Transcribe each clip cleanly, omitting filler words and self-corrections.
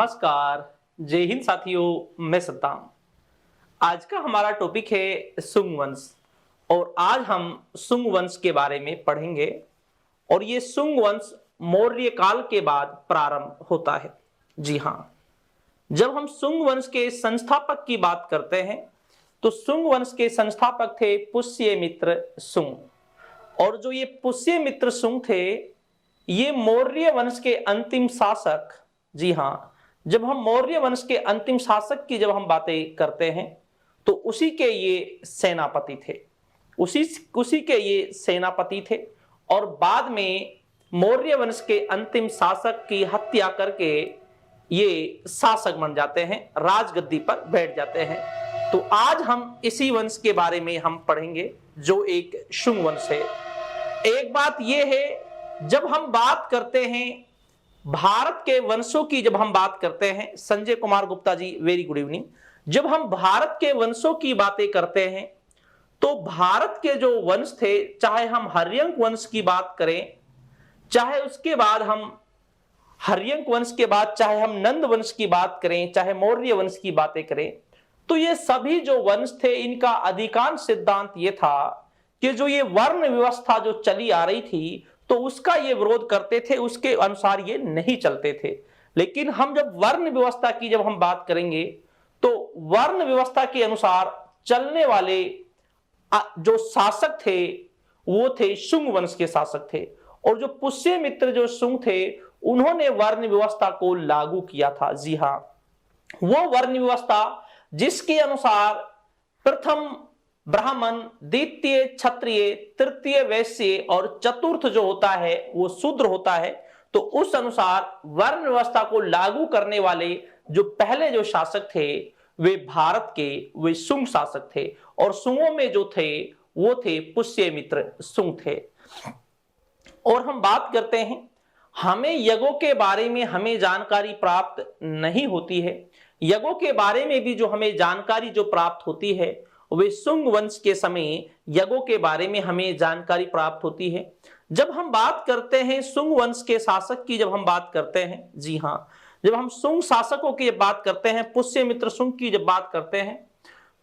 नमस्कार, जय हिंद साथियों, मैं सद्दाम। आज का हमारा टॉपिक है सुंग वंश और आज हम सुंग वंश के बारे में पढ़ेंगे। और ये सुंग वंश मौर्य काल के बाद प्रारंभ होता है। जी हाँ, जब हम सुंग वंश के संस्थापक की बात करते हैं तो सुंग वंश के संस्थापक थे पुष्यमित्र सुंग। और जो ये पुष्यमित्र सुंग थे, ये मौर्य वंश के अंतिम शासक। जी हाँ, जब हम मौर्य वंश के अंतिम शासक की जब हम बातें करते हैं तो उसी के ये सेनापति थे, उसी के ये सेनापति थे। और बाद में मौर्य वंश के अंतिम शासक की हत्या करके ये शासक बन जाते हैं, राजगद्दी पर बैठ जाते हैं। तो आज हम इसी वंश के बारे में हम पढ़ेंगे जो एक शुंग वंश है। एक बात यह है, जब हम बात करते हैं भारत के वंशों की, जब हम बात करते हैं, Sanjay Kumar Gupta ji very good evening, जब हम भारत के वंशों की बातें करते हैं तो भारत के जो वंश थे, चाहे हम हर्यंक वंश की बात करें, चाहे उसके बाद हम हर्यंक वंश के बाद चाहे हम नंद वंश की बात करें, चाहे मौर्य वंश की बातें करें, तो ये सभी जो वंश थे इनका अधिकांश सिद्धांत ये था कि जो ये वर्ण व्यवस्था जो चली आ रही थी तो उसका ये विरोध करते थे, उसके अनुसार ये नहीं चलते थे। लेकिन हम जब वर्ण व्यवस्था की जब हम बात करेंगे तो वर्ण व्यवस्था के अनुसार चलने वाले जो शासक थे वो थे शुंग वंश के शासक थे। और जो पुष्यमित्र जो शुंग थे उन्होंने वर्ण व्यवस्था को लागू किया था। जी हाँ, वो वर्ण व्यवस्था जिसके अनुसार प्रथम ब्राह्मण, द्वितीय क्षत्रिय, तृतीय वैश्य और चतुर्थ जो होता है वो शूद्र होता है। तो उस अनुसार वर्ण व्यवस्था को लागू करने वाले जो पहले जो शासक थे वे भारत के वे शुंग शासक थे। और शुंगों में जो थे वो थे पुष्यमित्र शुंग थे। और हम बात करते हैं, हमें यज्ञों के बारे में हमें जानकारी प्राप्त नहीं होती है। यज्ञों के बारे में भी जो हमें जानकारी जो प्राप्त होती है वे शुंग वंश के समय यज्ञों के बारे में हमें जानकारी प्राप्त होती है। जब हम बात करते हैं शुंग वंश के शासक की, जब हम बात करते हैं, जी हाँ, जब हम शुंग शासकों की बात करते हैं, पुष्यमित्र शुंग की जब बात करते हैं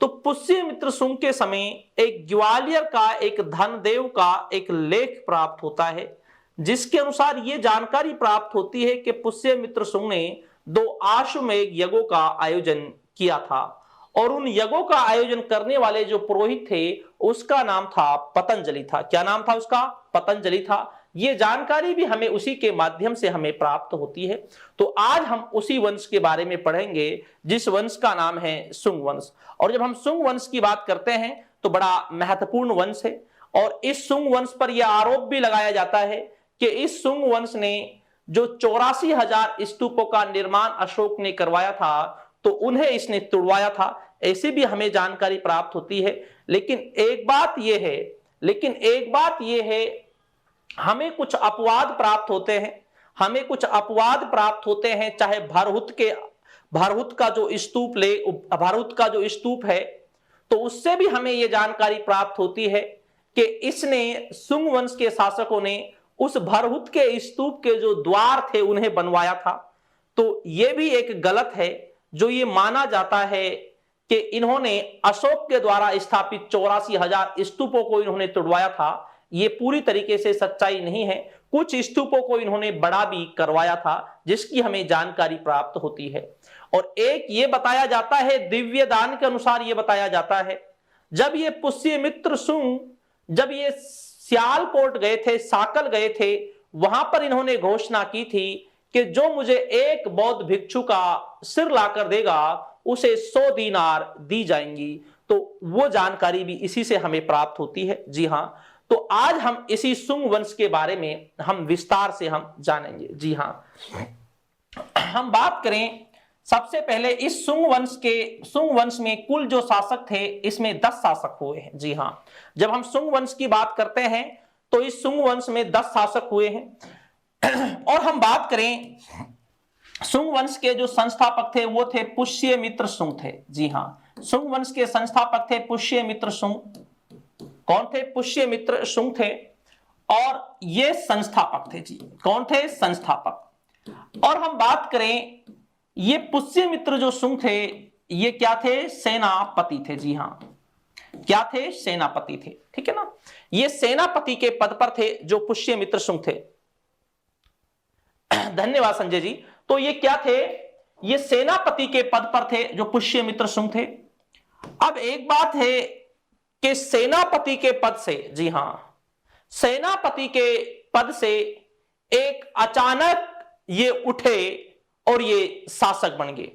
तो पुष्यमित्र शुंग के समय एक ग्वालियर का एक धनदेव का एक लेख प्राप्त होता है, जिसके अनुसार यह जानकारी प्राप्त होती है कि पुष्यमित्र शुंग ने 2 आश्वमेध यज्ञों का आयोजन किया था। और उन यज्ञों का आयोजन करने वाले जो पुरोहित थे उसका नाम था पतंजलि था। क्या नाम था उसका? पतंजलि था। ये जानकारी भी हमें उसी के माध्यम से हमें प्राप्त होती है। तो आज हम उसी वंश के बारे में पढ़ेंगे जिस वंश का नाम है शुंग वंश। और जब हम शुंग वंश की बात करते हैं तो बड़ा महत्वपूर्ण वंश है। और इस शुंग वंश पर यह आरोप भी लगाया जाता है कि इस शुंग वंश ने जो 84,000 स्तूपों का निर्माण अशोक ने करवाया था तो उन्हें इसने तुड़वाया था, ऐसी भी हमें जानकारी प्राप्त होती है। लेकिन एक बात यह है, हमें कुछ अपवाद प्राप्त होते हैं, चाहे भरहुत का जो स्तूप है तो उससे भी हमें यह जानकारी प्राप्त होती है कि इसने शुंग वंश के शासकों ने उस भरहुत के स्तूप के जो द्वार थे उन्हें बनवाया था। तो यह भी एक गलत है, जो ये माना जाता है कि इन्होंने अशोक के द्वारा स्थापित 84,000 स्तूपों को इन्होंने तुड़वाया था। ये पूरी तरीके से सच्चाई नहीं है। कुछ स्तूपों को इन्होंने बड़ा भी करवाया था, जिसकी हमें जानकारी प्राप्त होती है। और एक ये बताया जाता है, दिव्य दान के अनुसार ये बताया जाता है, जब ये पुष्यमित्र शुंग जब ये सियालकोट गए थे, साकल गए थे, वहां पर इन्होंने घोषणा की थी कि जो मुझे एक बौद्ध भिक्षु का सिर लाकर देगा उसे 100 दीनार दी जाएंगी। तो वो जानकारी भी इसी से हमें प्राप्त होती है। जी हाँ, तो आज हम इसी शुंग वंश के बारे में हम विस्तार से हम जानेंगे। जी हाँ, हम बात करें सबसे पहले इस शुंग वंश में कुल जो शासक थे इसमें 10 शासक हुए हैं। जी हाँ, जब हम शुंग वंश की बात करते हैं तो इस शुंग वंश में 10 शासक हुए हैं। और हम बात करें शुंग वंश के जो संस्थापक थे वो थे पुष्यमित्र शुंग थे। जी हाँ, शुंग वंश के संस्थापक थे पुष्यमित्र शुंग। कौन थे? पुष्यमित्र शुंग थे। और ये संस्थापक थे। जी, कौन थे? संस्थापक। और हम बात करें ये पुष्यमित्र जो सुंग थे ये क्या थे? सेनापति थे। जी हां, क्या थे? सेनापति थे। ठीक है ना, ये सेनापति के पद पर थे जो पुष्यमित्र सुंग थे। धन्यवाद संजय जी। तो ये क्या थे? ये सेनापति के पद पर थे जो पुष्यमित्र सुंग थे। अब एक बात है कि सेनापति के पद से, जी हां, सेनापति के पद से एक अचानक ये उठे और ये शासक बन गए।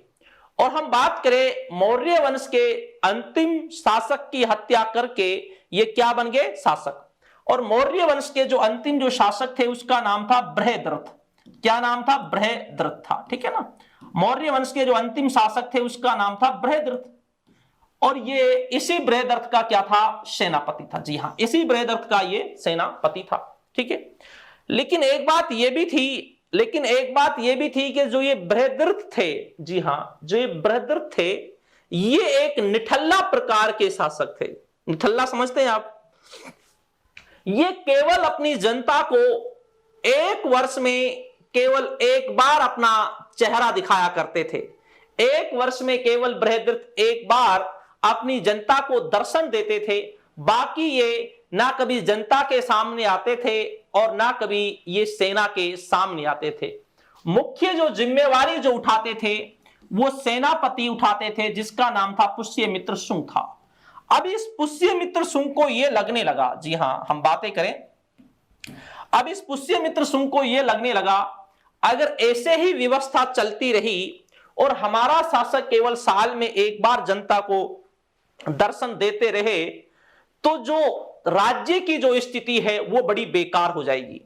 और हम बात करें मौर्य वंश के अंतिम शासक की हत्या करके ये क्या बन गए? शासक। और मौर्य वंश के जो अंतिम जो शासक थे उसका नाम था बृहद्रथ। क्या नाम था? बृहद्रथ था। ठीक है ना, मौर्य वंश के जो अंतिम शासक थे उसका नाम था बृहद्रथ। और ये इसी बृहद्रथ का क्या था? सेनापति था। जी हां, इसी बृहद्रथ का ये सेनापति था। ठीक है, लेकिन एक बात ये भी थी कि जो ये बृहद्रथ थे, जी हां, जो ये बृहद्रथ थे ये एक निठल्ला प्रकार के शासक थे। निठल्ला समझते हैं आप? ये केवल अपनी जनता को एक वर्ष में केवल एक बार अपना चेहरा दिखाया करते थे। एक वर्ष में केवल बृहद्रथ एक बार अपनी जनता को दर्शन देते थे। बाकी ये ना कभी जनता के सामने आते थे और ना कभी ये सेना के सामने आते थे। मुख्य जो जिम्मेवारी जो उठाते थे वो सेनापति उठाते थे जिसका नाम था पुष्यमित्र सुंग था। अब इस पुष्यमित्र सुंग को ये लगने लगा, जी हां हम बातें करें, अब इस पुष्यमित्र सुंग को ये लगने लगा अगर ऐसे ही व्यवस्था चलती रही और हमारा शासक केवल साल में एक बार जनता को दर्शन देते रहे तो जो राज्य की जो स्थिति है वो बड़ी बेकार हो जाएगी।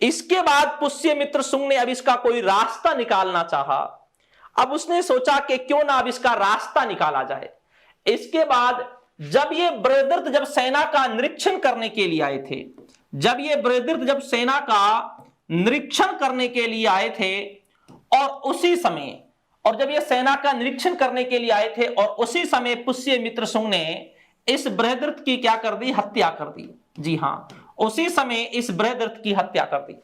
इसके बाद पुष्यमित्र सुंग ने अब इसका कोई रास्ता निकालना चाहा। अब उसने सोचा कि क्यों ना अब इसका रास्ता निकाला जाए। इसके बाद जब सेना का निरीक्षण करने के लिए आए थे, जब सेना का निरीक्षण करने के लिए आए थे और उसी समय जब ये सेना का निरीक्षण करने के लिए आए थे और उसी समय पुष्यमित्र सुंग ने इस बृहद्रथ की क्या कर दी? हत्या कर दी। जी हां, उसी समय इस बृहद्रथ की हत्या कर दी।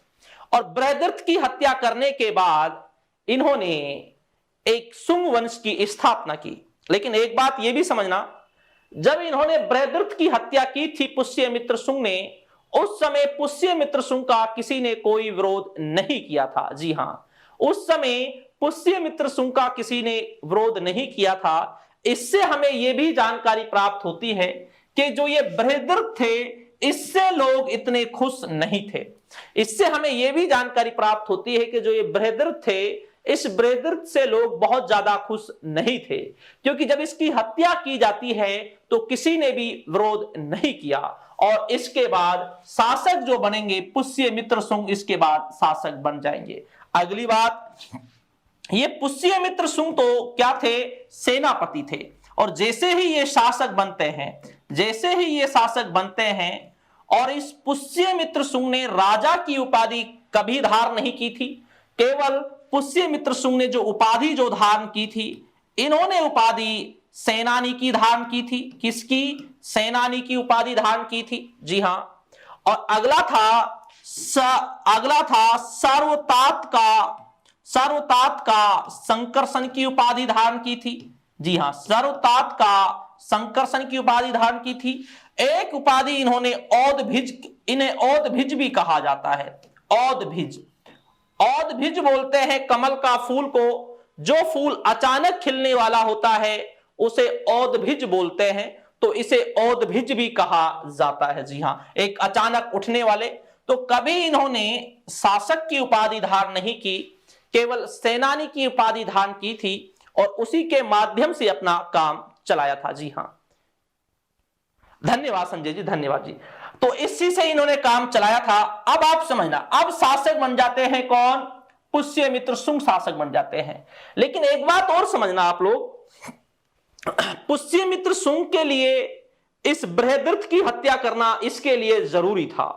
और बृहद्रथ की हत्या करने के बाद इन्होंने एक सुंग वंश की स्थापना की। लेकिन एक बात यह भी समझना, जब इन्होंने बृहद्रथ की हत्या की थी पुष्यमित्र सुंग ने, उस समय पुष्यमित्र सुंग का किसी ने कोई विरोध नहीं किया था। जी हां, उस समय पुष्यमित्र सुंग का किसी ने विरोध नहीं किया था। इससे हमें यह भी जानकारी प्राप्त होती है कि जो ये बृहद्रथ थे इससे लोग इतने खुश नहीं थे। इससे हमें यह भी जानकारी प्राप्त होती है कि जो ये बृहद्रथ थे इस बृहद्रथ से लोग बहुत ज्यादा खुश नहीं थे, क्योंकि जब इसकी हत्या की जाती है तो किसी ने भी विरोध नहीं किया। और इसके बाद शासक जो बनेंगे पुष्यमित्र सुंग, इसके बाद शासक बन जाएंगे। अगली बात, ये पुष्यमित्र सुंग तो क्या थे? सेनापति थे। और जैसे ही ये शासक बनते हैं और इस पुष्यमित्र सुंग ने राजा की उपाधि कभी धारण नहीं की थी। केवल पुष्यमित्र सुंग ने जो उपाधि जो धारण की थी, इन्होंने उपाधि सेनानी की धारण की थी। किसकी? सेनानी की उपाधि धारण की थी। जी हां। और अगला था सर्वतात का संकर्षण की उपाधि धारण की थी। जी हां, सर्वतात का संकर्षण की उपाधि धारण की थी। एक उपाधि इन्होंने इन्हें औदभिज भी कहा जाता है। औदभिज बोलते हैं कमल का फूल को, जो फूल अचानक खिलने वाला होता है उसे औदभिज बोलते हैं, तो इसे औदभिज भी कहा जाता है। जी हां, एक अचानक उठने वाले। तो कभी इन्होंने शासक की उपाधि धारण नहीं की, केवल सेनानी की उपाधि धारण की थी और उसी के माध्यम से अपना काम चलाया था। जी हां, धन्यवाद संजय जी, धन्यवाद जी। तो इसी से इन्होंने काम चलाया था। अब आप समझना, अब शासक बन जाते हैं कौन? पुष्यमित्र सुंग शासक बन जाते हैं। लेकिन एक बात और समझना आप लोग, पुष्यमित्र सुंग के लिए इस बृहद्रथ की हत्या करना इसके लिए जरूरी था,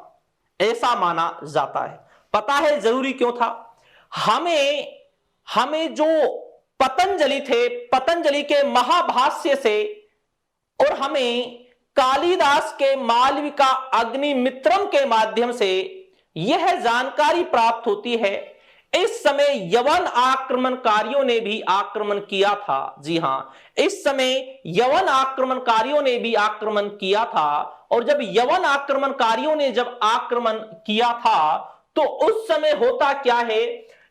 ऐसा माना जाता है। पता है जरूरी क्यों था? हमें जो पतंजलि थे, पतंजलि के महाभाष्य से और हमें कालिदास के मालविका अग्निमित्रम के माध्यम से यह जानकारी प्राप्त होती है, इस समय यवन आक्रमणकारियों ने भी आक्रमण किया था। जी हां, इस समय यवन आक्रमणकारियों ने भी आक्रमण किया था। और जब यवन आक्रमणकारियों ने जब आक्रमण किया था तो उस समय होता क्या है,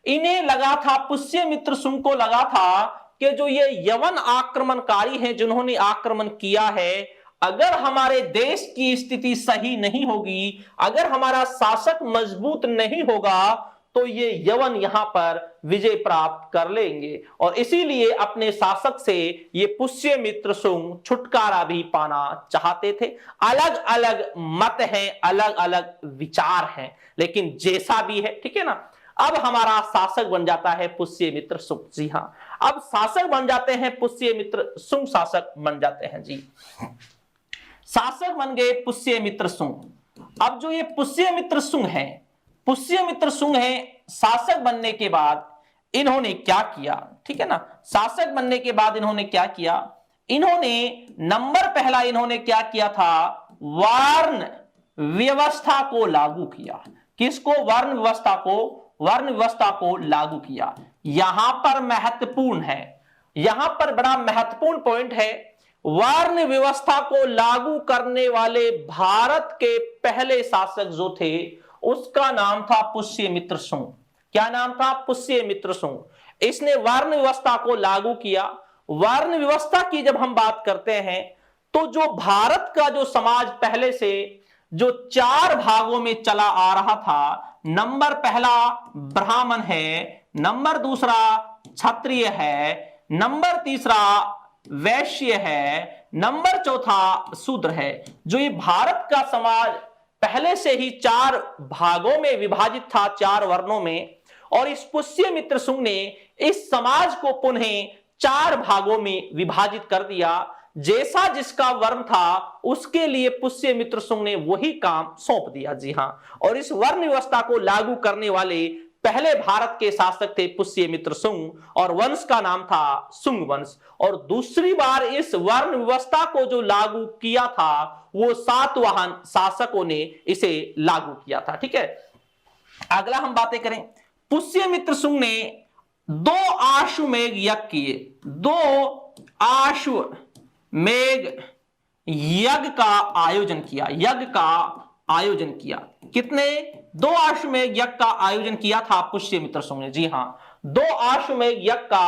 इन्हें लगा था, पुष्यमित्र शुंग को लगा था कि जो ये यवन आक्रमणकारी हैं जिन्होंने आक्रमण किया है, अगर हमारे देश की स्थिति सही नहीं होगी, अगर हमारा शासक मजबूत नहीं होगा तो ये यवन यहां पर विजय प्राप्त कर लेंगे। और इसीलिए अपने शासक से ये पुष्यमित्र शुंग छुटकारा भी पाना चाहते थे। अलग अलग मत हैं, अलग अलग विचार हैं, लेकिन जैसा भी है, ठीक है ना। अब हमारा शासक बन जाता है पुष्यमित्र शुंग। जी हां, अब शासक बन जाते हैं पुष्यमित्र शुंग, शासक बन जाते हैं। जी, शासक बन गए पुष्यमित्र शुंग। अब जो ये पुष्यमित्र शुंग है, पुष्यमित्र शुंग है, शासक बनने के बाद इन्होंने क्या किया, ठीक है ना। शासक बनने के बाद इन्होंने क्या किया, इन्होंने नंबर पहला इन्होंने क्या किया था, वर्ण व्यवस्था को लागू किया। किसको? वर्ण व्यवस्था को, वर्ण व्यवस्था को लागू किया। यहां पर महत्वपूर्ण है, यहां पर बड़ा महत्वपूर्ण पॉइंट है। वर्ण व्यवस्था को लागू करने वाले भारत के पहले शासक जो थे उसका नाम था पुष्यमित्र शुंग। क्या नाम था? पुष्यमित्र शुंग। इसने वर्ण व्यवस्था को लागू किया। वर्ण व्यवस्था की जब हम बात करते हैं तो जो भारत का जो समाज पहले से जो 4 भागों में चला आ रहा था, नंबर पहला ब्राह्मण है, नंबर दूसरा क्षत्रिय है, नंबर तीसरा वैश्य है, नंबर चौथा शूद्र है। जो ये भारत का समाज पहले से ही 4 भागों में विभाजित था, 4 वर्णों में, और इस पुष्यमित्र शुंग ने इस समाज को पुनः 4 भागों में विभाजित कर दिया। जैसा जिसका वर्ण था उसके लिए पुष्यमित्र शुंग ने वही काम सौंप दिया। जी हां, और इस वर्ण व्यवस्था को लागू करने वाले पहले भारत के शासक थे पुष्यमित्र शुंग, और वंश का नाम था शुंग वंश। और दूसरी बार इस वर्ण व्यवस्था को जो लागू किया था वो सातवाहन शासकों ने इसे लागू किया था। ठीक है, अगला हम बातें करें। पुष्यमित्र शुंग ने 2 आश्वमेध यज्ञ किए। 2 आश्वमेध यज्ञ का आयोजन किया, यज्ञ का आयोजन किया। कितने? 2 आश्वमेध यज्ञ का आयोजन किया था पुष्यमित्र शुंग ने। जी हां, 2 आश्वमेध यज्ञ का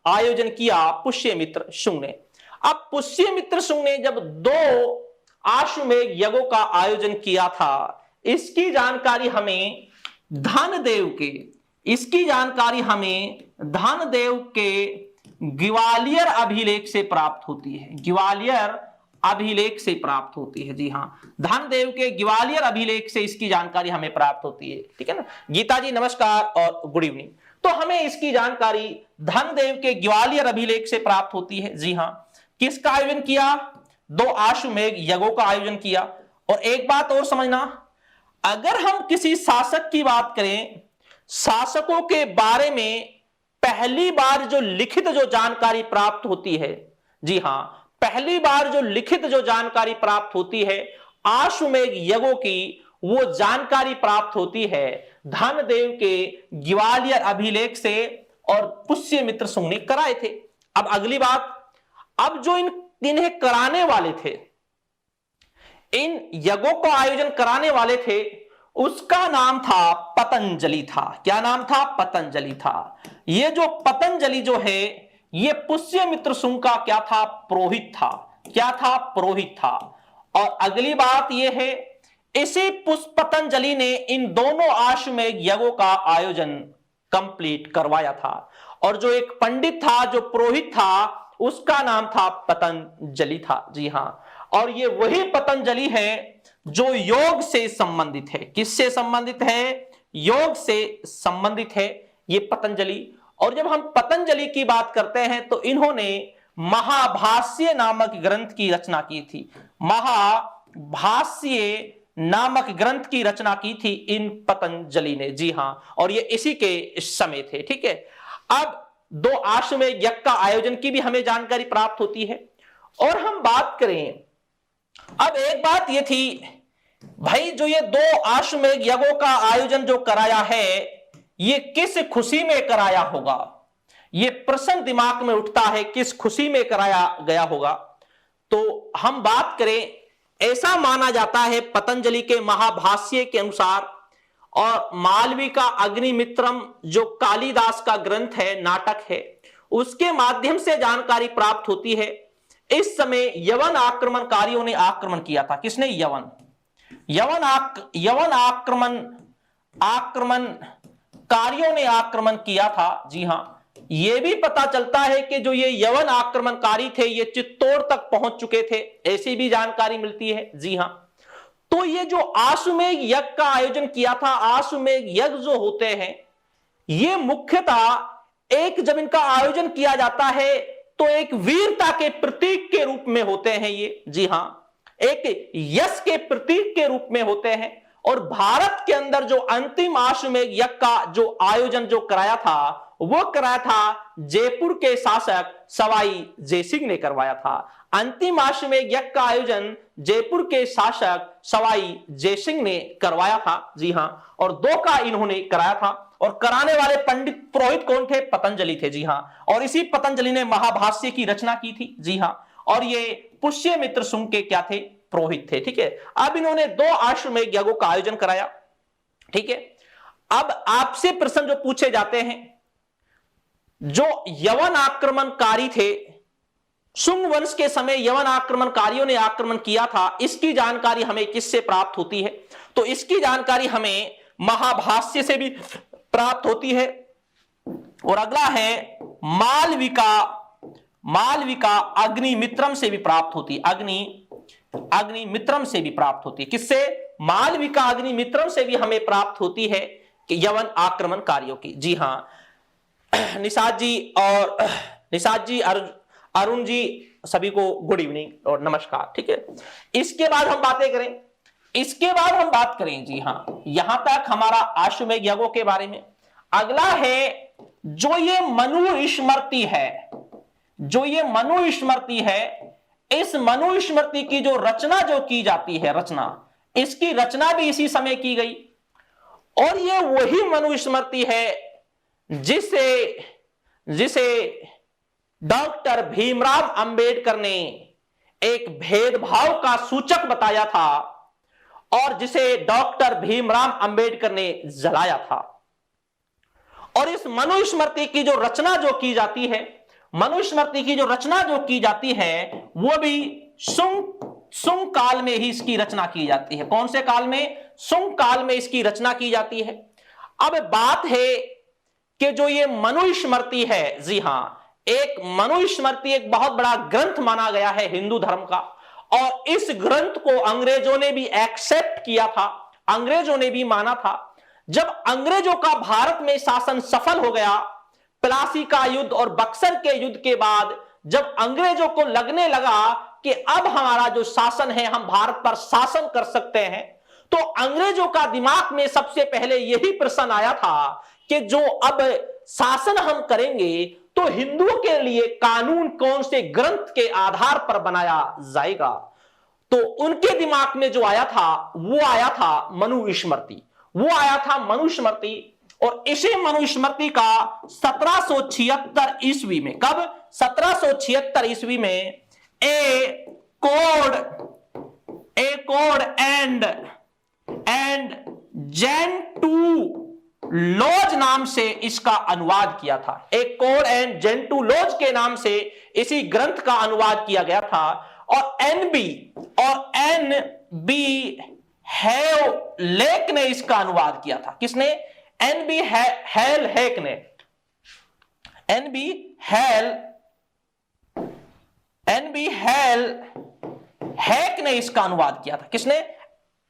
आयोजन किया पुष्यमित्र शुंग ने। अब पुष्यमित्र शुंग ने जब 2 आश्वमेध यज्ञों का आयोजन किया था, इसकी जानकारी हमें धनदेव के, इसकी जानकारी हमें धनदेव के ग्वालियर अभिलेख से प्राप्त होती है। ग्वालियर अभिलेख से प्राप्त होती है। जी हां, धनदेव के ग्वालियर अभिलेख से इसकी जानकारी हमें प्राप्त होती है। ठीक है ना। गीता जी नमस्कार और गुड इवनिंग। तो हमें इसकी जानकारी धनदेव के ग्वालियर अभिलेख से प्राप्त होती है। जी हां, किसका आयोजन किया? 2 आश्वमेध यज्ञों का आयोजन किया। और एक बात और समझना, अगर हम किसी शासक की बात करें, शासकों के बारे में पहली बार जो लिखित जो जानकारी प्राप्त होती है, जी हां, पहली बार जो लिखित जो जानकारी प्राप्त होती है आश्वमेध यज्ञों की, वो जानकारी प्राप्त होती है धनदेव के ग्वालियर अभिलेख से, और पुष्यमित्र शुंग ने कराए थे। अब अगली बात, अब जो इन्हें कराने वाले थे, इन यज्ञों को आयोजन कराने वाले थे, उसका नाम था पतंजलि था। क्या नाम था? पतंजलि था। ये जो पतंजलि जो है, ये पुष्यमित्र शुंग का क्या था? पुरोहित था। क्या था? पुरोहित था। और अगली बात यह है, इसी पतंजलि ने इन दोनों आश्वमेध यज्ञों का आयोजन कंप्लीट करवाया था। और जो एक पंडित था, जो पुरोहित था, उसका नाम था पतंजलि था। जी हां, और ये वही पतंजलि है जो योग से संबंधित है। किससे संबंधित है? योग से संबंधित है ये पतंजलि। और जब हम पतंजलि की बात करते हैं तो इन्होंने महाभाष्य नामक ग्रंथ की रचना की थी। महाभाष्य नामक ग्रंथ की रचना की थी इन पतंजलि ने। जी हां, और ये इसी के समय थे। ठीक है, अब 2 आश्वमेध यज्ञ का आयोजन की भी हमें जानकारी प्राप्त होती है। और हम बात करें, अब एक बात यह थी भाई, जो ये 2 आश्वमेध यज्ञों का आयोजन जो कराया है, ये किस खुशी में कराया होगा? ये प्रश्न दिमाग में उठता है, किस खुशी में कराया गया होगा? तो हम बात करें, ऐसा माना जाता है पतंजलि के महाभाष्य के अनुसार और मालविका अग्निमित्रम जो कालिदास का ग्रंथ है, नाटक है, उसके माध्यम से जानकारी प्राप्त होती है। इस समय यवन आक्रमणकारियों ने आक्रमण किया था। किसने? यवन आक्रमणकारियों ने आक्रमण किया था। जी हां, यह भी पता चलता है कि जो ये यवन आक्रमणकारी थे ये चित्तौड़ तक पहुंच चुके थे, ऐसी भी जानकारी मिलती है। जी हां, तो ये जो आश्वमेध यज्ञ का आयोजन किया था, आश्वमेध यज्ञ जो होते हैं ये मुख्यतः एक, जब इनका आयोजन किया जाता है तो एक वीरता के प्रतीक के रूप में होते हैं ये। जी हां, एक यश के प्रतीक के रूप में होते हैं। और भारत के अंदर जो अंतिम आश्वमेध यज्ञ का जो आयोजन जो कराया था वो कराया था जयपुर के शासक सवाई जयसिंह ने करवाया था। अंतिम आश्वमेध यज्ञ का आयोजन जयपुर के शासक सवाई जयसिंह ने करवाया था। जी हां, और 2 का इन्होंने कराया था। और कराने वाले पंडित पुरोहित कौन थे? पतंजलि थे। जी हां, और इसी पतंजलि ने महाभाष्य की रचना की थी। जी हां, और ये पुष्यमित्र शुंग के क्या थे? पुरोहित थे। ठीक है, अब इन्होंने 2 आश्वमेध यज्ञों का आयोजन कराया। ठीक है, अब आपसे प्रश्न जो पूछे जाते हैं, जो यवन आक्रमणकारी थे, शुंग वंश के समय यवन आक्रमणकारियों ने आक्रमण किया था, इसकी जानकारी हमें किससे प्राप्त होती है? तो इसकी जानकारी हमें महाभाष्य से भी प्राप्त होती है। और अगला है मालविका अग्निमित्रम से भी प्राप्त होती है। अग्निमित्रम से भी प्राप्त होती है। किससे? मालविका अग्निमित्रम से भी हमें प्राप्त होती है कि यवन आक्रमणकारियों की। जी हां, निषाद जी, अरुण जी, सभी को गुड इवनिंग और नमस्कार। ठीक है, इसके बाद हम बात करें। जी हां, यहां तक हमारा आश्वमेध यज्ञों के बारे में। अगला है जो ये मनुस्मृति है, इस मनुस्मृति की जो रचना जो की जाती है, इसकी रचना भी इसी समय की गई। और ये वही मनुस्मृति है जिसे डॉक्टर भीमराव अंबेडकर ने एक भेदभाव का सूचक बताया था और जिसे डॉक्टर भीमराव अंबेडकर ने जलाया था। और इस मनुस्मृति की जो रचना जो की जाती है वो भी शुंग काल में ही इसकी रचना की जाती है। कौन से काल में? शुंग काल में इसकी रचना की जाती है। अब बात है कि जो ये मनुस्मृति है, जी हां, एक मनुस्मृति एक बहुत बड़ा ग्रंथ माना गया है हिंदू धर्म का। और इस ग्रंथ को अंग्रेजों ने भी एक्सेप्ट किया था, अंग्रेजों ने भी माना था। जब अंग्रेजों का भारत में शासन सफल हो गया, प्लासी का युद्ध और बक्सर के युद्ध के बाद जब अंग्रेजों को लगने लगा कि अब हमारा जो शासन है, हम भारत पर शासन कर सकते हैं, तो अंग्रेजों का दिमाग में सबसे पहले यही प्रश्न आया था कि जो अब शासन हम करेंगे तो हिंदुओं के लिए कानून कौन से ग्रंथ के आधार पर बनाया जाएगा। तो उनके दिमाग में जो आया था वो आया था मनुस्मृति। और इसी मनुस्मृति का 1776 ईस्वी में, कब? 1776 ईस्वी में ए कोड एंड जेंटू लॉज नाम से इसका अनुवाद किया था। एक कोड एंड जेंटू लॉज के नाम से इसी ग्रंथ का अनुवाद किया गया था। और एन.बी. हैवलेक ने इसका अनुवाद किया था। किसने? एन.बी. हैवलेक ने। एन.बी. हैवलेक ने इसका अनुवाद किया था। किसने?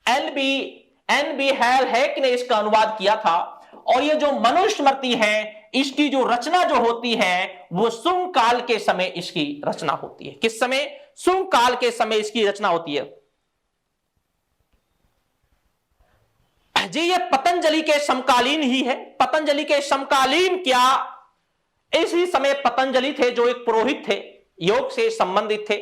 एन.बी. हैवलेक ने इसका अनुवाद किया था। और ये जो मनुस्मृति है, इसकी जो रचना जो होती है वो शुंग काल के समय इसकी रचना होती है। किस समय? शुंग काल के समय इसकी रचना होती है। जी, ये पतंजलि के समकालीन ही है। पतंजलि के समकालीन क्या, इसी समय पतंजलि थे जो एक पुरोहित थे, योग से संबंधित थे,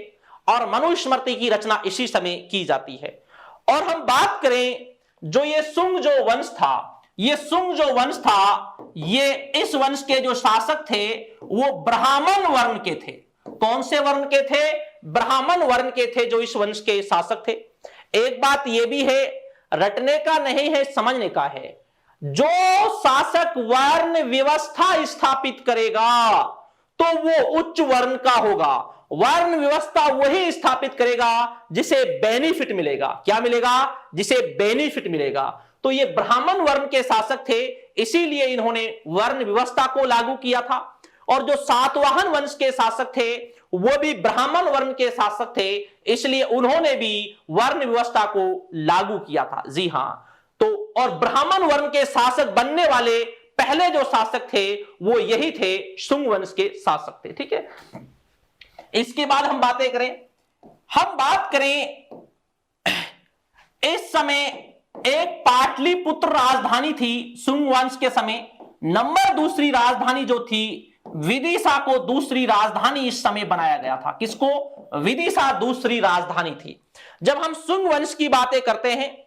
और मनुस्मृति की रचना इसी समय की जाती है। और हम बात करें जो ये शुंग जो वंश था, ये सुंग जो वंश था, ये इस वंश के जो शासक थे वो ब्राह्मण वर्ण के थे। कौन से वर्ण के थे? ब्राह्मण वर्ण के थे जो इस वंश के शासक थे। एक बात यह भी है, रटने का नहीं है, समझने का है। जो शासक वर्ण व्यवस्था स्थापित करेगा तो वो उच्च वर्ण का होगा। वर्ण व्यवस्था वही स्थापित करेगा जिसे बेनिफिट मिलेगा। क्या मिलेगा? जिसे बेनिफिट मिलेगा। तो ये ब्राह्मण वर्ण के शासक थे, इसीलिए इन्होंने वर्ण व्यवस्था को लागू किया था। और जो सातवाहन वंश के शासक थे वो भी ब्राह्मण वर्ण के शासक थे, इसलिए उन्होंने भी वर्ण व्यवस्था को लागू किया था। जी हां, तो और ब्राह्मण वर्ण के शासक बनने वाले पहले जो शासक थे वो यही थे, शुंग वंश के शासक थे। ठीक है, इसके बाद हम बात करें इस समय एक पाटलिपुत्र राजधानी थी शुंग वंश के समय। नंबर दूसरी राजधानी जो थी विदिशा को दूसरी राजधानी इस समय बनाया गया था। किसको? विदिशा दूसरी राजधानी थी। जब हम शुंग वंश की बातें करते हैं,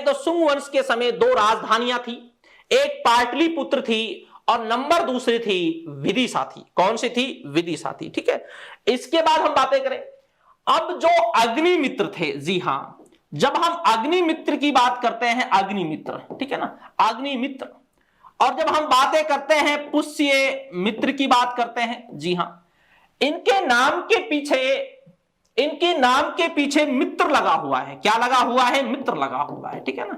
तो शुंग वंश के समय दो राजधानियां थी, एक पाटलिपुत्र थी और नंबर दूसरी थी विदिशा थी। कौन सी थी? विदिशा थी। ठीक है, इसके बाद हम बातें करें अब जो अग्निमित्र थे। जी हां, जब हम अग्निमित्र की बात करते हैं, अग्निमित्र, ठीक है ना, अग्निमित्र, और जब हम बातें करते हैं पुष्य मित्र की बात करते हैं। जी हां, इनके नाम के पीछे मित्र लगा हुआ है। क्या लगा हुआ है? मित्र लगा हुआ है। ठीक है ना।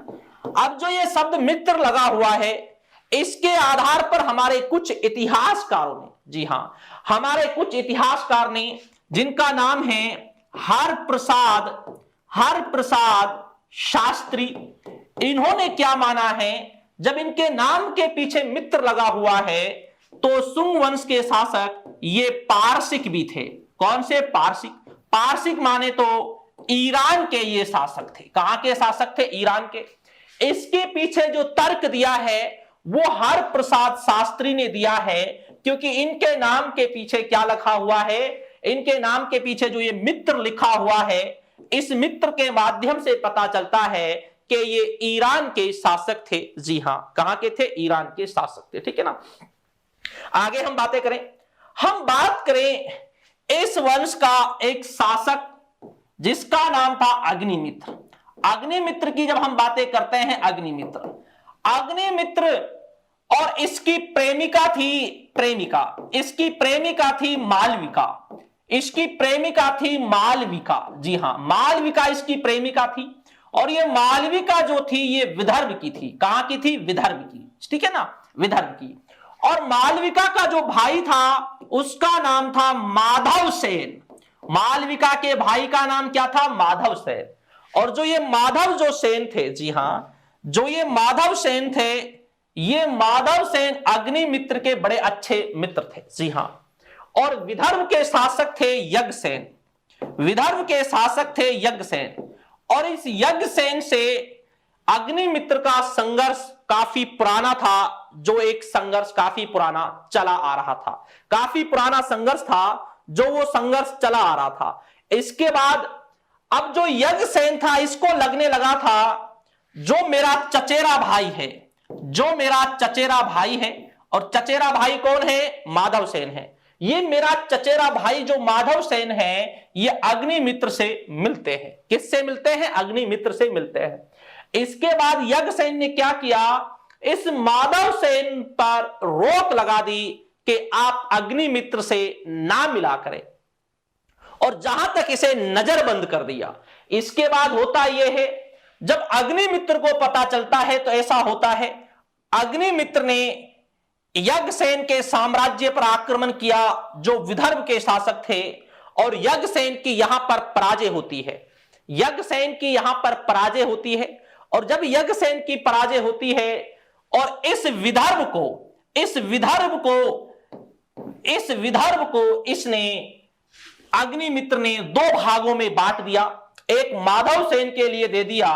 अब जो ये शब्द मित्र लगा हुआ है, इसके आधार पर हमारे कुछ इतिहासकारों ने, जी हां, हमारे कुछ इतिहासकार ने, जिनका नाम है हरप्रसाद शास्त्री, इन्होंने क्या माना है, जब इनके नाम के पीछे मित्र लगा हुआ है तो शुंग वंश के शासक ये पारसिक भी थे। कौन से? पारसिक। पारसिक माने तो ईरान के ये शासक थे। कहां के शासक थे? ईरान के। इसके पीछे जो तर्क दिया है वो हरप्रसाद शास्त्री ने दिया है, क्योंकि इनके नाम के पीछे क्या लिखा हुआ है? इनके नाम के पीछे जो ये मित्र लिखा हुआ है, इस मित्र के माध्यम से पता चलता है कि ये ईरान के शासक थे। जी हां, कहां के थे? ईरान के शासक थे। ठीक है ना। आगे हम बात करें इस वंश का एक शासक जिसका नाम था अग्निमित्र। अग्निमित्र की जब हम बातें करते हैं, अग्निमित्र और इसकी प्रेमिका थी मालविका। जी हां, मालविका इसकी प्रेमिका थी। और ये मालविका जो थी ये विदर्भ की थी। कहां की थी? विदर्भ की। ठीक है ना, विदर्भ की। और मालविका का जो भाई था उसका नाम था माधव सेन। मालविका के भाई का नाम क्या था? माधव सेन। और जो ये माधव सेन थे, जी हां, जो ये माधव सेन थे, ये माधव सेन अग्निमित्र के बड़े अच्छे मित्र थे। जी हां, और विदर्भ के शासक थे यज्ञसेन। और इस यज्ञसेन से अग्निमित्र का संघर्ष काफी पुराना था, जो एक संघर्ष काफी पुराना चला आ रहा था। काफी पुराना संघर्ष था जो वो संघर्ष चला आ रहा था। इसके बाद अब जो यज्ञसेन था, इसको लगने लगा था जो मेरा चचेरा भाई है, और चचेरा भाई कौन है? माधव सेन है। ये मेरा चचेरा भाई जो माधव सेन है, ये अग्निमित्र से मिलते हैं। किससे मिलते हैं? अग्निमित्र से मिलते हैं। इसके बाद यज्ञसेन ने क्या किया? इस माधव सेन पर रोक लगा दी कि आप अग्निमित्र से ना मिला करें, और जहां तक इसे नजरबंद कर दिया। इसके बाद होता यह है, जब अग्निमित्र को पता चलता है तो ऐसा होता है, अग्निमित्र ने यज्ञसेन के साम्राज्य पर आक्रमण किया जो विदर्भ के शासक थे, और यज्ञसेन की यहां पर पराजय होती है। और जब यज्ञसेन की पराजय होती है और इस विदर्भ को इसने अग्निमित्र ने दो भागों में बांट दिया। एक माधव सेन के लिए दे दिया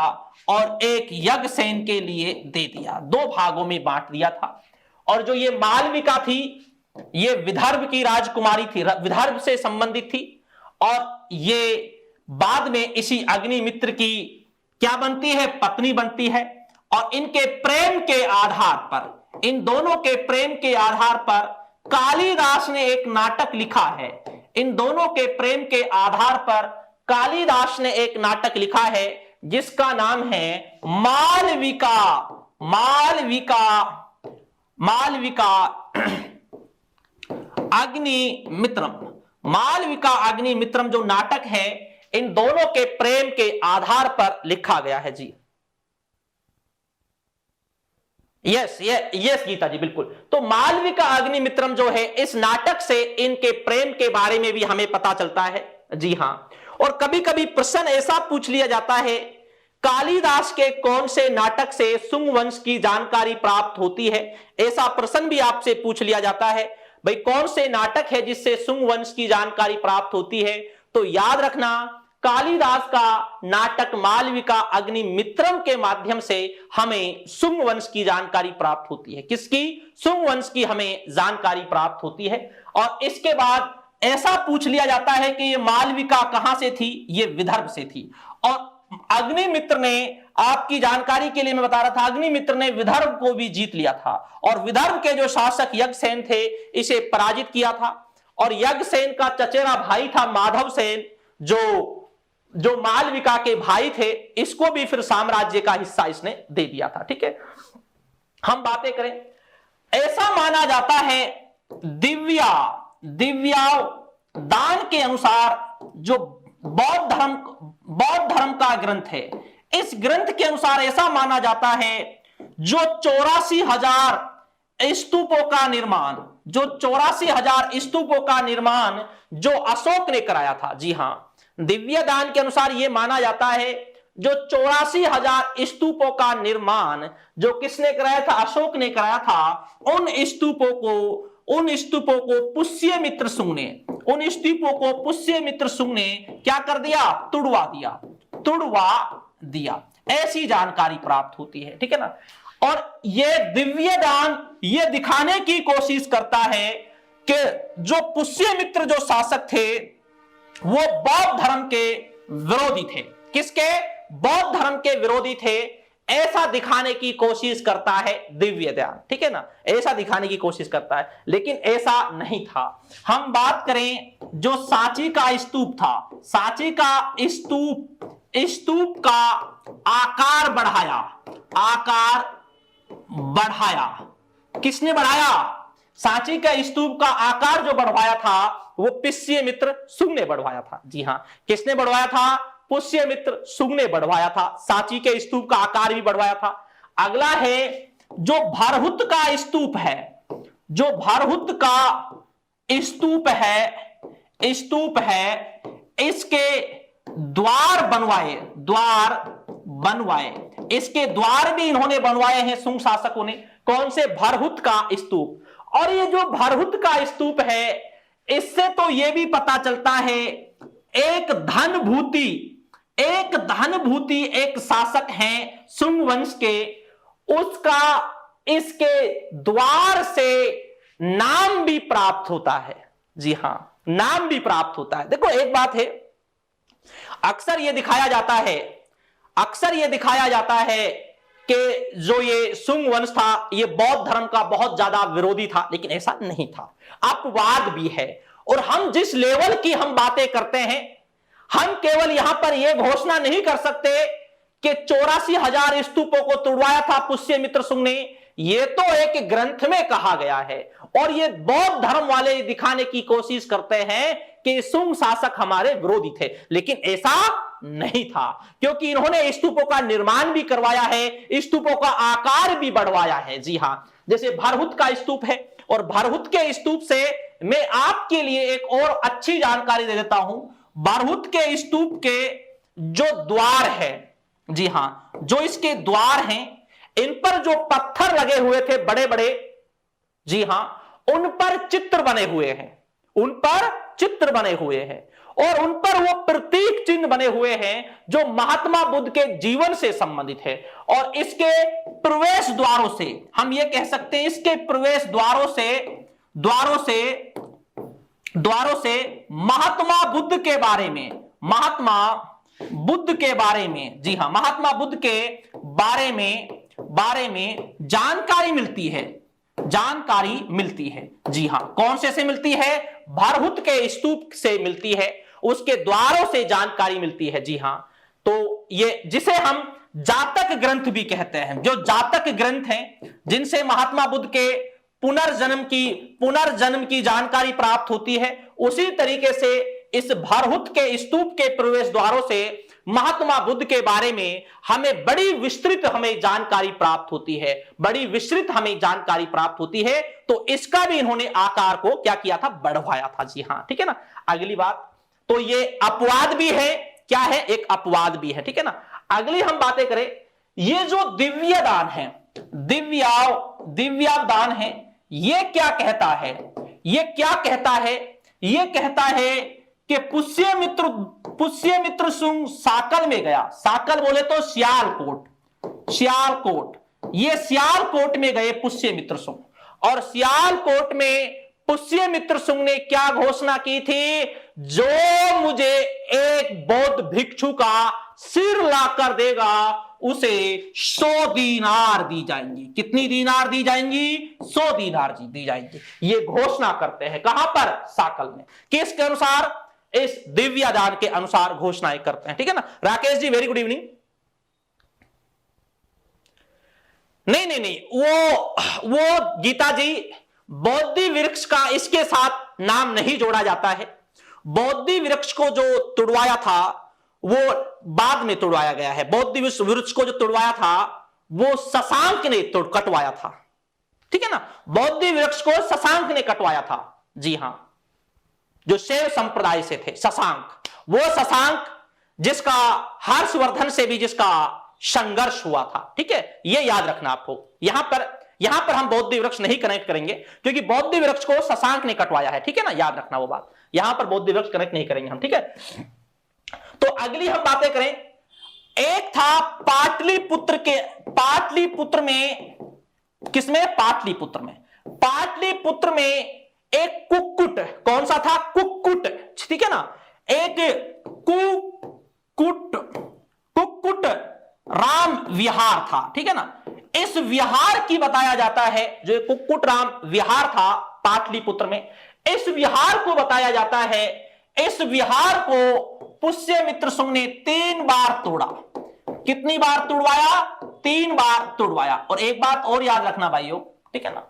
और एक यज्ञसेन के लिए दे दिया। दो भागों में बांट दिया था। और जो ये मालविका थी, ये विदर्भ की राजकुमारी थी, विदर्भ से संबंधित थी, और ये बाद में इसी अग्निमित्र की क्या बनती है? पत्नी बनती है। और इनके प्रेम के आधार पर, इन दोनों के प्रेम के आधार पर कालिदास ने एक नाटक लिखा है। इन दोनों के प्रेम के आधार पर कालिदास ने एक नाटक लिखा है जिसका नाम है मालविका। मालविका, मालविका अग्निमित्रम। मालविका अग्निमित्रम जो नाटक है, इन दोनों के प्रेम के आधार पर लिखा गया है जी। यस यस गीता जी, बिल्कुल। तो मालविका अग्निमित्रम जो है, इस नाटक से इनके प्रेम के बारे में भी हमें पता चलता है जी हां। और कभी कभी प्रश्न ऐसा पूछ लिया जाता है, कालिदास के कौन से नाटक से शुंग वंश की जानकारी प्राप्त होती है? ऐसा प्रश्न भी आपसे पूछ लिया जाता है, भाई कौन से नाटक है जिससे शुंग वंश की जानकारी प्राप्त होती है? तो याद रखना, कालिदास का नाटक मालविका अग्निमित्रम के माध्यम से हमें शुंग वंश की जानकारी प्राप्त होती है। किसकी? शुंग वंश की हमें जानकारी प्राप्त होती है। और इसके बाद ऐसा पूछ लिया जाता है कि ये मालविका कहां से थी? ये विदर्भ से थी। और अग्निमित्र ने, आपकी जानकारी के लिए मैं बता रहा था, अग्निमित्र ने विदर्भ को भी जीत लिया था और विदर्भ के जो शासक यज्ञसेन थे इसे पराजित किया था। और यज्ञसेन का चचेरा भाई था माधव सेन, जो मालविका के भाई थे, इसको भी फिर साम्राज्य का हिस्सा इसने दे दिया था। ठीक है, हम बातें करें, ऐसा माना जाता है दिव्या दान के अनुसार, जो बौद्ध धर्म का ग्रंथ है, इस ग्रंथ के अनुसार ऐसा माना जाता है जो 84,000 स्तूपों का निर्माण, जो 84,000 स्तूपों का निर्माण जो अशोक ने कराया था। जी हां, दिव्य दान के अनुसार यह माना जाता है जो 84,000 स्तूपों का निर्माण जो किसने कराया था? अशोक ने कराया था। उन स्तूपों को पुष्यमित्र शुंग ने, उन स्तूपों को पुष्यमित्र शुंग ने क्या कर दिया? तुड़वा दिया। ऐसी जानकारी प्राप्त होती है। ठीक है ना। और यह दिव्य दान यह दिखाने की कोशिश करता है कि जो पुष्यमित्र जो शासक थे वो बौद्ध धर्म के विरोधी थे। किसके? बौद्ध धर्म के विरोधी थे, ऐसा दिखाने की कोशिश करता है दिव्य दान। ठीक है ना, ऐसा दिखाने की कोशिश करता है, लेकिन ऐसा नहीं था। हम बात करें जो सांची का स्तूप था, सांची का स्तूप का आकार बढ़ाया। किसने बढ़ाया? सांची का स्तूप का आकार जो बढ़वाया था वो पुष्यमित्र शुंग ने बढ़वाया था। जी हां, किसने बढ़वाया था? पुष्यमित्र शुंग ने बढ़वाया था। सांची के स्तूप का आकार भी बढ़वाया था। अगला है जो भरहुत का स्तूप है, जो भरहुत का स्तूप है, इसके द्वार बनवाए, इसके द्वार भी इन्होंने बनवाए हैं शुंग शासकों ने। कौन से? भरहुत का स्तूप। और ये जो भरहुत का स्तूप है, इससे तो यह भी पता चलता है एक धनभूति एक शासक हैं शुंग वंश के, उसका इसके द्वार से नाम भी प्राप्त होता है। जी हां, नाम भी प्राप्त होता है। देखो एक बात है, अक्सर यह दिखाया जाता है कि जो ये शुंग वंश था ये बौद्ध धर्म का बहुत ज्यादा विरोधी था, लेकिन ऐसा नहीं था, अपवाद भी है। और हम जिस लेवल की हम बातें करते हैं, हम केवल यहां पर यह घोषणा नहीं कर सकते कि 84,000 स्तूपों को तुड़वाया था पुष्यमित्र शुंग ने। यह तो एक ग्रंथ में कहा गया है और ये बौद्ध धर्म वाले दिखाने की कोशिश करते हैं कि शुंग शासक हमारे विरोधी थे, लेकिन ऐसा नहीं था, क्योंकि इन्होंने स्तूपों का निर्माण भी करवाया है, स्तूपों का आकार भी बढ़वाया है। जी हां, जैसे भरहुत का स्तूप है, और भरहुत के स्तूप से मैं आपके लिए एक और अच्छी जानकारी दे देता हूं। भरहुत के स्तूप के जो द्वार है, जी हां, जो इसके द्वार हैं, इन पर जो पत्थर लगे हुए थे बड़े बड़े, जी हां, उन पर चित्र बने हुए हैं, और उन पर वो प्रतीक चिन्ह बने हुए हैं जो महात्मा बुद्ध के जीवन से संबंधित है। और इसके प्रवेश द्वारों से हम ये कह सकते हैं, इसके प्रवेश द्वारों से महात्मा बुद्ध के बारे में, महात्मा बुद्ध के बारे में, जी हां, महात्मा बुद्ध के बारे में जानकारी मिलती है, जानकारी मिलती है। जी हां, कौन से मिलती है? भरहुत के स्तूप से मिलती है, उसके द्वारों से जानकारी मिलती है। जी हां, तो ये जिसे हम जातक ग्रंथ भी कहते हैं, जो जातक ग्रंथ हैं जिनसे महात्मा बुद्ध के पुनर्जन्म की जानकारी प्राप्त होती है, उसी तरीके से इस भरहुत के स्तूप के प्रवेश द्वारों से महात्मा बुद्ध के बारे में हमें बड़ी विस्तृत जानकारी प्राप्त होती है, बड़ी विस्तृत जानकारी प्राप्त होती है। तो इसका भी इन्होंने आकार को क्या किया था? बढ़वाया था। जी हां, ठीक है ना। अगली बात, तो ये अपवाद भी है, क्या है? एक अपवाद भी है, ठीक है ना। अगली हम बातें करें, ये जो दिव्य दान है, दिव्यावदान है, ये क्या कहता है? ये क्या कहता है? ये कहता है कि पुष्यमित्र सुंग साकल में गया। साकल बोले तो सियालकोट, ये सियालकोट में गए पुष्यमित्र सुंग, और सियालकोट में पुष्यमित्र सुंग ने क्या घोषणा की थी? जो मुझे एक बौद्ध भिक्षु का सिर लाकर देगा उसे 100 दीनार दी जाएंगी। कितनी दीनार दी जाएंगी? 100 दीनार दी जाएंगी। ये घोषणा करते हैं, कहां पर? साकल में। किसके अनुसार? इस दिव्यादान के अनुसार घोषणाएं करते हैं, ठीक है ना। Rakesh ji, very good evening. नहीं, वो गीता जी, बौद्धि वृक्ष का इसके साथ नाम नहीं जोड़ा जाता है। बौद्धि वृक्ष को जो तुड़वाया था वो बाद में तुड़वाया गया है। बौद्धि वृक्ष को जो तुड़वाया था वो शशांक ने कटवाया था, ठीक है ना। बौद्धि वृक्ष को शशांक ने कटवाया था। जी हां, जो शैव संप्रदाय से थे, शशांक, वो शशांक जिसका हर्षवर्धन से भी जिसका संघर्ष हुआ था, ठीक है। ये याद रखना आपको। यहां पर हम बौद्धि वृक्ष नहीं कनेक्ट करेंगे क्योंकि बौद्धि वृक्ष को शशांक ने कटवाया है, ठीक है ना। याद रखना वो बात, यहां पर बौद्धि वृक्ष कनेक्ट नहीं करेंगे हम, ठीक है। तो अगली हम बातें करें, एक था पाटलिपुत्र में, किसमें? पाटलिपुत्र में एक कुक्कुट, कौन सा था? कुक्कुट, ठीक है ना। एक कुक्कुट राम विहार था, ठीक है ना। इस विहार की बताया जाता है, जो कुक्कुट राम विहार था पाटलिपुत्र में, इस विहार को बताया जाता है, इस विहार को पुष्यमित्र सुंग ने 3 बार तोड़ा। कितनी बार तुड़वाया? 3 बार तुड़वाया। और एक बात और याद रखना भाइयों, ठीक है ना।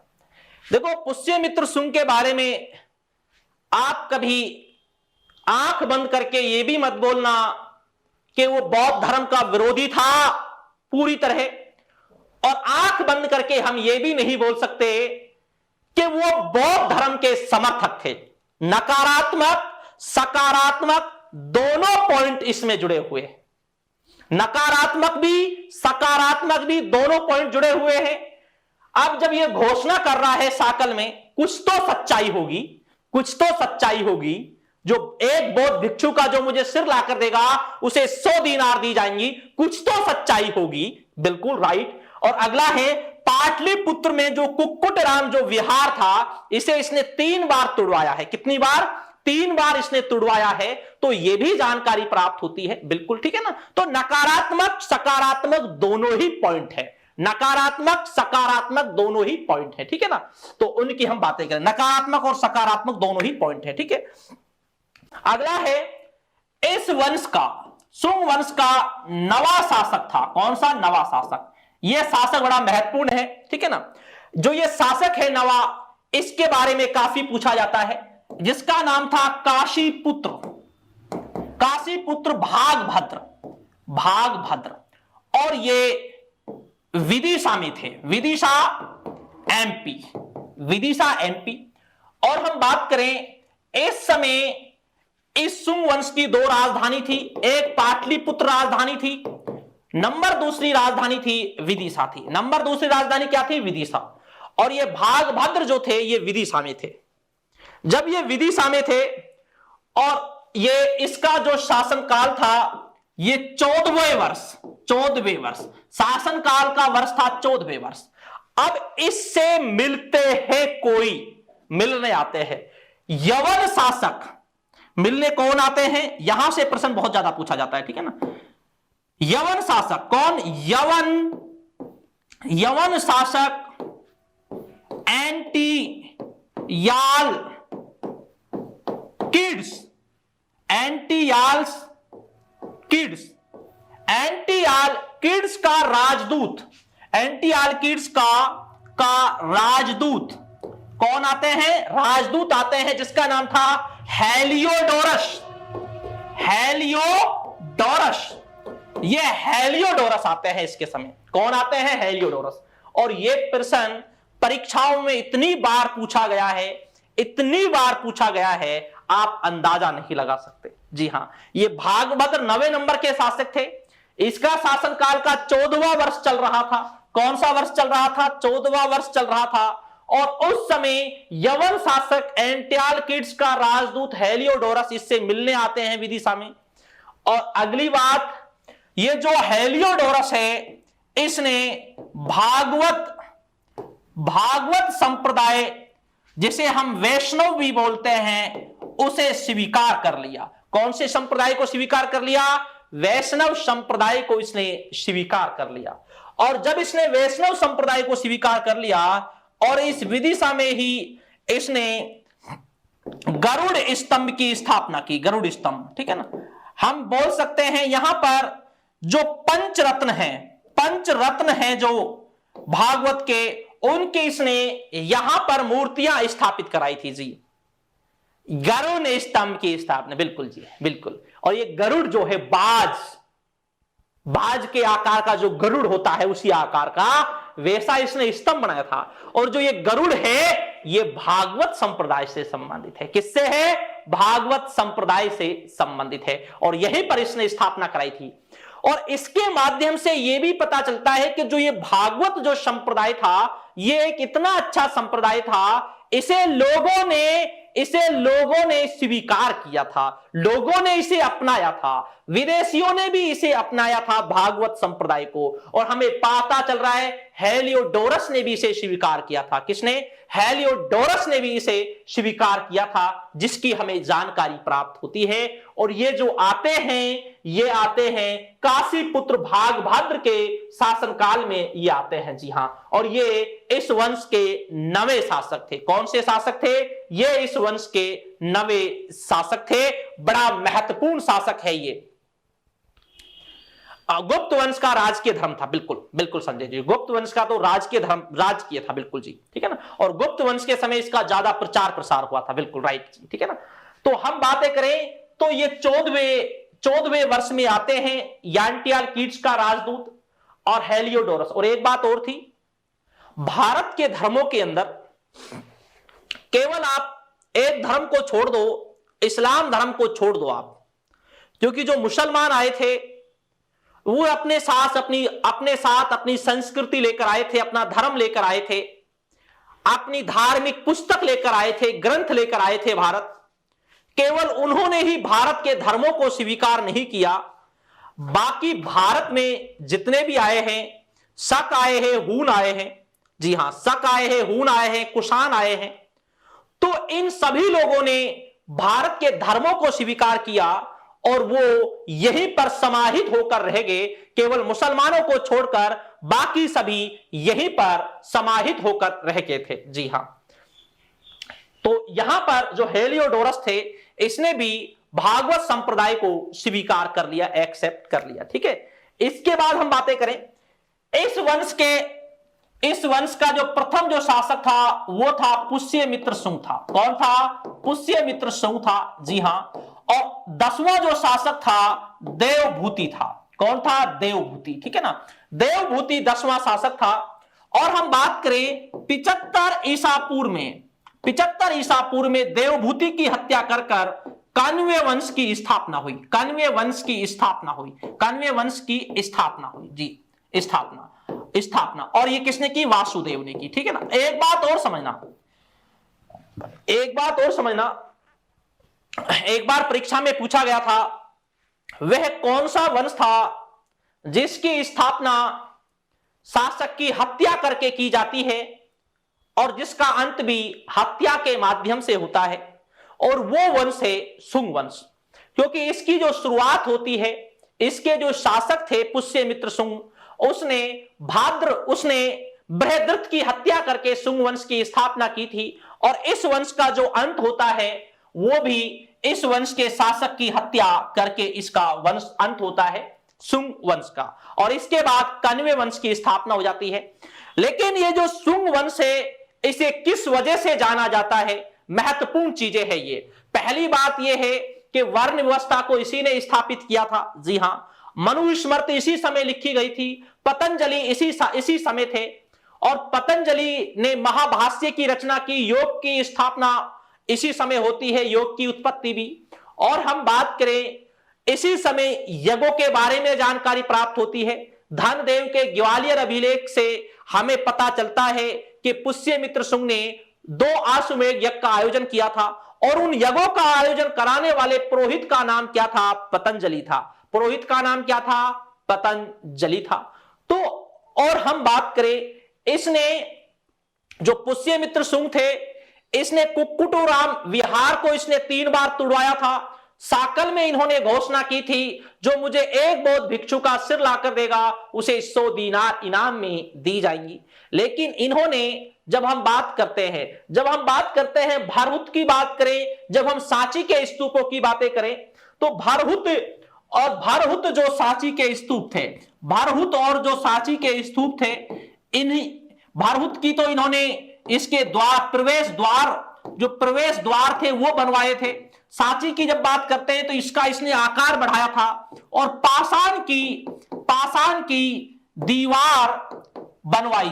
देखो, पुष्यमित्र सुंग के बारे में आप कभी आंख बंद करके ये भी मत बोलना कि वो बौद्ध धर्म का विरोधी था पूरी तरह, और आंख बंद करके हम ये भी नहीं बोल सकते कि वो बौद्ध धर्म के समर्थक थे। नकारात्मक सकारात्मक दोनों पॉइंट इसमें जुड़े हुए हैं, नकारात्मक भी सकारात्मक भी दोनों पॉइंट जुड़े हुए हैं। अब जब यह घोषणा कर रहा है साकल में, कुछ तो सच्चाई होगी, जो एक बौद्ध भिक्षु का जो मुझे सिर लाकर देगा उसे 100 दीनार दी जाएंगी, कुछ तो सच्चाई होगी, बिल्कुल राइट। और अगला है पाटलिपुत्र में जो कुक्कुट राम जो विहार था, इसे इसने 3 बार तुड़वाया है। कितनी बार? 3 बार इसने तुड़वाया है। तो यह भी जानकारी प्राप्त होती है, बिल्कुल ठीक है ना। तो नकारात्मक सकारात्मक दोनों ही पॉइंट है, नकारात्मक सकारात्मक दोनों ही पॉइंट है, ठीक है ना। तो उनकी हम बातें करें, नकारात्मक और सकारात्मक दोनों ही पॉइंट है, ठीक है। अगला है, इस वंश का, सुंग वंश का नवा शासक था। कौन सा? नवा शासक। यह शासक बड़ा महत्वपूर्ण है, ठीक है ना। जो यह शासक है नवा, इसके बारे में काफी पूछा जाता है, जिसका नाम था काशीपुत्र भागभद्र, और ये विदिशा में थे, विदिशा एमपी। और हम बात करें, इस समय इस सुंग वंश की 2 राजधानी थी, एक पाटलिपुत्र राजधानी थी, नंबर दूसरी राजधानी थी विदिशा थी। नंबर दूसरी राजधानी क्या थी? विदिशा। और ये भागभद्र जो थे ये विदिशा में थे। जब ये विदिशा में थे और ये इसका जो शासनकाल था ये 14वें वर्ष, शासनकाल का वर्ष था 14वें वर्ष। अब इससे मिलते हैं, कोई मिलने आते हैं यवन शासक मिलने कौन आते हैं, यहां से प्रश्न बहुत ज्यादा पूछा जाता है, ठीक है ना। यवन शासक कौन, यवन शासक एंटियाल किड्स, एंटियाल्स किड्स, एंटियाल किड्स का राजदूत, एंटियाल किड्स का राजदूत कौन आते हैं, राजदूत आते हैं जिसका नाम था हेलियोडोरस, हेलियोडोरस, ये हेलियोडोरस आते हैं इसके समय, कौन आते हैं, हेलियोडोरस। और ये प्रश्न परीक्षाओं में इतनी बार पूछा गया है, इतनी बार पूछा गया है, आप अंदाजा नहीं लगा सकते। जी हां, ये भागभद्र 9वें नंबर के शासक थे, इसका शासनकाल का 14वां वर्ष चल रहा था। कौन सा वर्ष चल रहा था, 14वां वर्ष चल रहा था। और उस समय यवन शासक एंटियाल किड्स का राजदूत हेलियोडोरस इससे मिलने आते हैं विदिशा में। और अगली बात, ये जो हेलियोडोरस है इसने भागवत संप्रदाय, जिसे हम वैष्णव भी बोलते हैं, उसे स्वीकार कर लिया। कौन से संप्रदाय को स्वीकार कर लिया, वैष्णव संप्रदाय को इसने स्वीकार कर लिया। और जब इसने वैष्णव संप्रदाय को स्वीकार कर लिया और इस विदिशा में ही इसने गरुड़ स्तंभ की स्थापना की, गरुड़ स्तंभ, ठीक है ना। हम बोल सकते हैं यहां पर जो पंचरत्न हैं जो भागवत के, उनके इसने यहां पर मूर्तियां स्थापित कराई थी जी, गरुड़ स्तंभ की स्थापना, बिल्कुल जी बिल्कुल। और ये गरुड़ जो है बाज के आकार का जो गरुड़ होता है उसी आकार का वैसा इसने स्तंभ बनाया था। और जो ये गरुड़ है ये भागवत संप्रदाय से संबंधित है। किससे है, भागवत संप्रदाय से संबंधित है। और यहीं पर इसने स्थापना कराई थी। और इसके माध्यम से यह भी पता चलता है कि जो ये भागवत जो संप्रदाय था ये एक इतना अच्छा संप्रदाय था, इसे लोगों ने स्वीकार किया था, लोगों ने इसे अपनाया था, विदेशियों ने भी इसे अपनाया था भागवत संप्रदाय को। और हमें पता चल रहा है हेलियोडोरस ने भी इसे स्वीकार किया था। किसने, हेलियोडोरस ने भी इसे स्वीकार किया था, जिसकी हमें जानकारी प्राप्त होती है। और ये जो आते हैं काशी पुत्र भागभद्र के शासनकाल में ये आते हैं। जी हां, और ये इस वंश के 9वें शासक थे। कौन से शासक थे, ये इस वंश के 9वें शासक थे। बड़ा महत्वपूर्ण शासक है ये। गुप्त वंश का राजकीय धर्म था, बिल्कुल संजय जी, गुप्त वंश का तो राजकीय धर्म राजकीय था, बिल्कुल जी, ठीक है ना। और गुप्त वंश के समय इसका ज्यादा प्रचार प्रसार हुआ था, बिल्कुल राइट जी, ठीक है ना। तो हम बातें करें तो ये 14वें वर्ष में आते हैं एंटियाल किड्स का राजदूत और हेलियोडोरस। और एक बात और थी, भारत के धर्मों के अंदर केवल आप एक धर्म को छोड़ दो, इस्लाम धर्म को छोड़ दो आप, क्योंकि जो मुसलमान आए थे वो अपने साथ अपनी संस्कृति लेकर आए थे, अपना धर्म लेकर आए थे, अपनी धार्मिक पुस्तक लेकर आए थे, ग्रंथ लेकर आए थे भारत। केवल उन्होंने ही भारत के धर्मों को स्वीकार नहीं किया, बाकी भारत में जितने भी आए हैं, शक आए हैं, हून आए हैं, जी हां, शक आए हैं, हून आए हैं, कुषाण आए हैं, तो इन सभी लोगों ने भारत के धर्मों को स्वीकार किया और वो यहीं पर समाहित होकर रह गए। केवल मुसलमानों को छोड़कर बाकी सभी यहीं पर समाहित होकर रह गए थे। जी हां, तो यहां पर जो हेलियोडोरस थे इसने भी भागवत संप्रदाय को स्वीकार कर लिया, एक्सेप्ट कर लिया, ठीक है। इसके बाद हम बातें करें इस वंश का जो प्रथम जो शासक था वो था पुष्यमित्र शुंग था। कौन था, पुष्यमित्र शुंग था, जी हां। और 10वां जो शासक था देवभूति था। कौन था, देवभूति, ठीक है ना। देवभूति 10वां शासक था। और हम बात करें 75 ईसा पूर्व में देवभूति की हत्या कर कण्व वंश की स्थापना हुई, कण्व वंश की स्थापना हुई जी, स्थापना। और ये किसने की, वासुदेव ने की, ठीक है ना। एक बात और समझना, एक बार परीक्षा में पूछा गया था वह कौन सा वंश था जिसकी स्थापना शासक की हत्या करके की जाती है और जिसका अंत भी हत्या के माध्यम से होता है। और वो वंश है सुंग वंश, क्योंकि इसकी जो शुरुआत होती है, इसके जो शासक थे पुष्यमित्र सुंग, उसने बृहद्रथ की हत्या करके सुंग वंश की स्थापना की थी, और इस वंश का जो अंत होता है वो भी इस वंश के शासक की हत्या करके इसका वंश अंत होता है सुंग वंश का, और इसके बाद कण्व वंश की स्थापना हो जाती है। लेकिन ये जो सुंग वंश है, इसे किस वजह से जाना जाता है, महत्वपूर्ण चीजें है ये। पहली बात यह है कि वर्ण व्यवस्था को इसी ने स्थापित किया था। जी हां, मनुस्मृति इसी समय लिखी गई थी, पतंजलि इसी समय थे, और पतंजलि ने महाभाष्य की रचना की, योग की स्थापना इसी समय होती है, योग की उत्पत्ति भी। और हम बात करें, इसी समय यज्ञों के बारे में जानकारी प्राप्त होती है। धनदेव के ग्वालियर अभिलेख से हमें पता चलता है कि पुष्यमित्र सुंग ने 2 अश्वमेध यज्ञ का आयोजन किया था, और उन यज्ञों का आयोजन कराने वाले पुरोहित का नाम क्या था, पतंजलि था। पुरोहित का नाम क्या था, पतंजलि था। तो और हम बात करें, इसने जो पुष्यमित्र सुंग थे, इसने कुक्कुटूराम विहार को इसने 3 बार तुड़वाया था। साकल में इन्होंने घोषणा की थी, जो मुझे एक बौद्ध भिक्षु का सिर लाकर देगा उसे 100 दीनार इनाम में दी जाएंगी। लेकिन इन्होंने, जब हम बात करते हैं भरहुत की बात करें, जब हम सांची के स्तूपों की बातें करें, तो भरहुत जो सांची के स्तूप थे, भरहुत और जो सांची के स्तूप थे, इन्हीं भरहुत की तो इन्होंने इसके प्रवेश द्वार थे वो बनवाए थे। सांची की जब बात करते हैं तो इसका इसने आकार बढ़ाया था, और पाषाण की दीवार बनवाई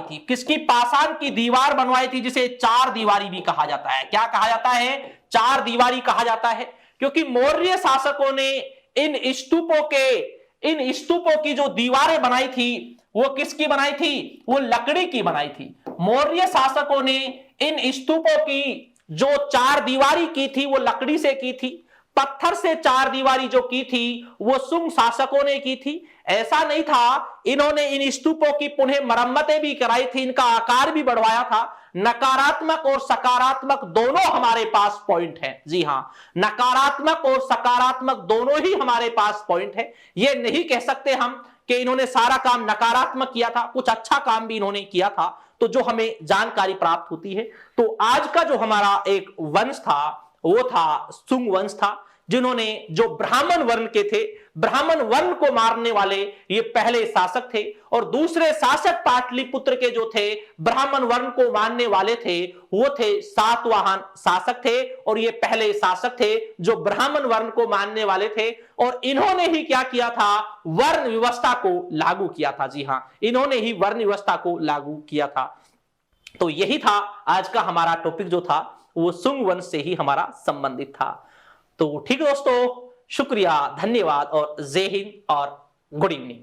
थी। किसकी? पाषाण की दीवार बनवाई थी, जिसे 4 दीवारी भी कहा जाता है। क्या कहा जाता है? 4 दीवारी कहा जाता है, क्योंकि मौर्य शासकों ने इन स्तूपों की जो दीवारें बनाई थी, वो किसकी बनाई थी? वो लकड़ी की बनाई थी। मौर्य शासकों ने इन स्तूपों की जो 4 दीवारी की थी वो लकड़ी से की थी। पत्थर से 4 दीवारी जो की थी वो सुंग शासकों ने की थी। ऐसा नहीं था, इन्होंने इन स्तूपों की पुनः मरम्मतें भी कराई थी, इनका आकार भी बढ़वाया था। नकारात्मक और सकारात्मक दोनों हमारे पास पॉइंट है। जी हां, नकारात्मक और सकारात्मक दोनों ही हमारे पास पॉइंट है। ये नहीं कह सकते हम कि इन्होंने सारा काम नकारात्मक किया था, कुछ अच्छा काम भी इन्होंने किया था। तो जो हमें जानकारी प्राप्त होती है, तो आज का जो हमारा एक वंश था वो था सुंग वंश था, जिन्होंने जो ब्राह्मण वर्ण के थे, ब्राह्मण वर्ण को मारने वाले ये पहले शासक थे। और दूसरे शासक पाटलिपुत्र के जो थे, ब्राह्मण वर्ण को मानने वाले थे, वो थे सातवाहन शासक थे, और ये पहले शासक थे जो ब्राह्मण वर्ण को मानने वाले थे। और इन्होंने ही क्या किया था? वर्ण व्यवस्था को लागू किया था। जी हां, इन्होंने ही वर्ण व्यवस्था को लागू किया था। तो यही था आज का हमारा टॉपिक, जो था वो सुंग वंश से ही हमारा संबंधित था। तो ठीक दोस्तों, शुक्रिया, धन्यवाद, और जय हिंद और गुड इवनिंग।